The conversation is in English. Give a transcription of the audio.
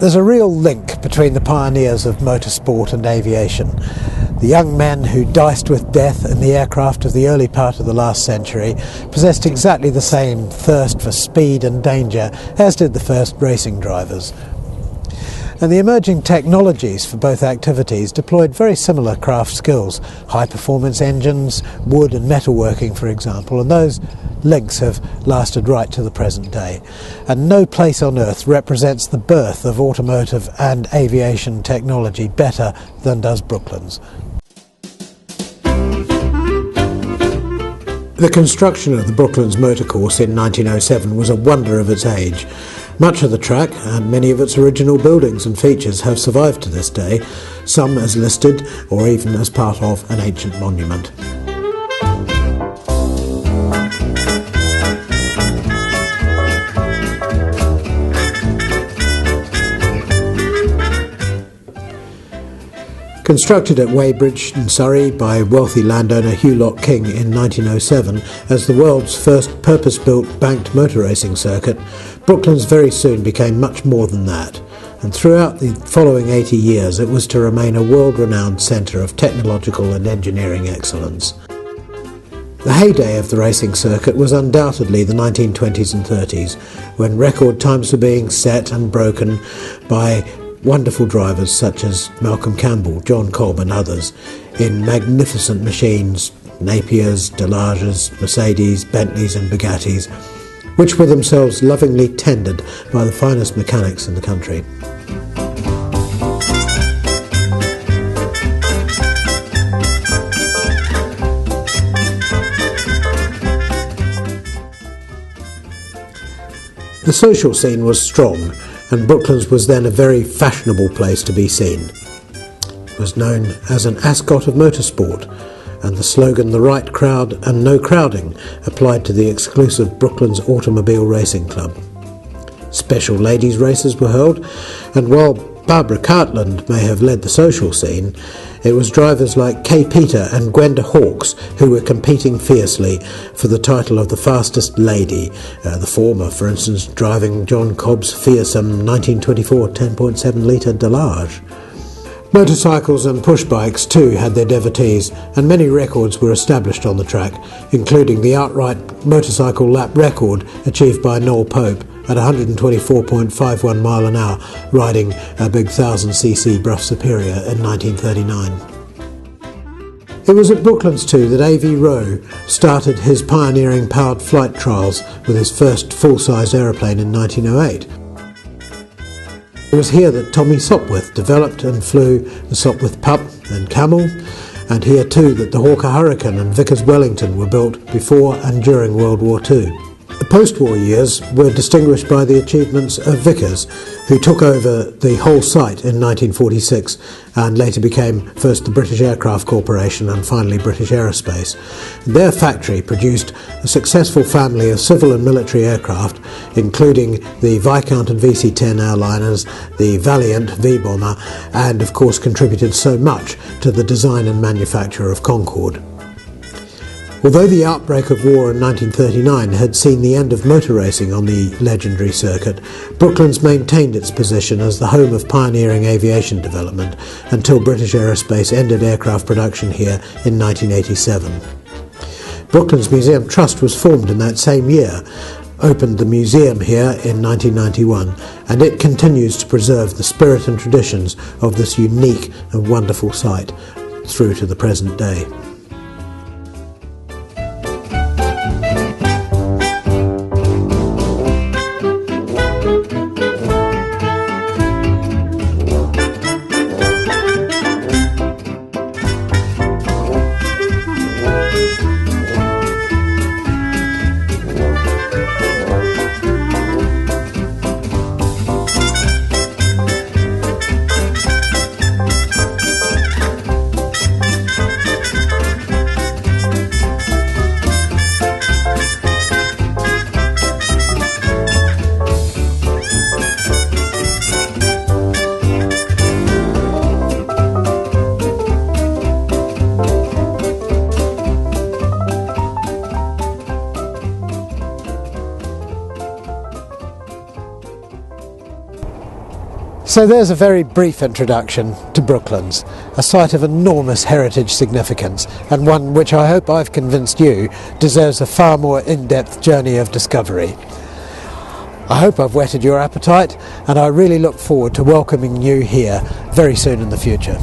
There's a real link between the pioneers of motorsport and aviation. The young men who diced with death in the aircraft of the early part of the last century possessed exactly the same thirst for speed and danger as did the first racing drivers. And the emerging technologies for both activities deployed very similar craft skills, high-performance engines, wood and metalworking, for example, and those links have lasted right to the present day. And no place on earth represents the birth of automotive and aviation technology better than does Brooklands. The construction of the Brooklands motorcourse in 1907 was a wonder of its age. Much of the track and many of its original buildings and features have survived to this day, some as listed or even as part of an ancient monument. Constructed at Weybridge in Surrey by wealthy landowner Hugh Locke King in 1907 as the world's first purpose-built banked motor racing circuit, Brooklands very soon became much more than that, and throughout the following 80 years it was to remain a world-renowned centre of technological and engineering excellence. The heyday of the racing circuit was undoubtedly the 1920s and 30s, when record times were being set and broken by wonderful drivers such as Malcolm Campbell, John Cobb and others, in magnificent machines, Napiers, Delages, Mercedes, Bentleys and Bugattis, which were themselves lovingly tended by the finest mechanics in the country. The social scene was strong, and Brooklands was then a very fashionable place to be seen. It was known as an ascot of motorsport, and the slogan "The right crowd and no crowding" applied to the exclusive Brooklands Automobile Racing Club. Special ladies' races were held, and while Barbara Cartland may have led the social scene, it was drivers like Kay Peter and Gwenda Hawkes who were competing fiercely for the title of the fastest lady, the former, for instance, driving John Cobb's fearsome 1924 10.7 litre Delage. Motorcycles and push bikes too had their devotees, and many records were established on the track, including the outright motorcycle lap record achieved by Noel Pope at 124.51 mile an hour, riding a big 1000cc Brough Superior in 1939. It was at Brooklands too that A.V. Rowe started his pioneering powered flight trials with his first full-size aeroplane in 1908. It was here that Tommy Sopwith developed and flew the Sopwith Pup and Camel, and here too that the Hawker Hurricane and Vickers Wellington were built before and during World War II. The post-war years were distinguished by the achievements of Vickers, who took over the whole site in 1946 and later became first the British Aircraft Corporation and finally British Aerospace. Their factory produced a successful family of civil and military aircraft, including the Viscount and VC-10 airliners, the Valiant V-bomber, and of course contributed so much to the design and manufacture of Concorde. Although the outbreak of war in 1939 had seen the end of motor racing on the legendary circuit, Brooklands maintained its position as the home of pioneering aviation development until British Aerospace ended aircraft production here in 1987. Brooklands Museum Trust was formed in that same year, opened the museum here in 1991, and it continues to preserve the spirit and traditions of this unique and wonderful site through to the present day. So there's a very brief introduction to Brooklands, a site of enormous heritage significance, and one which I hope I've convinced you deserves a far more in-depth journey of discovery. I hope I've whetted your appetite, and I really look forward to welcoming you here very soon in the future.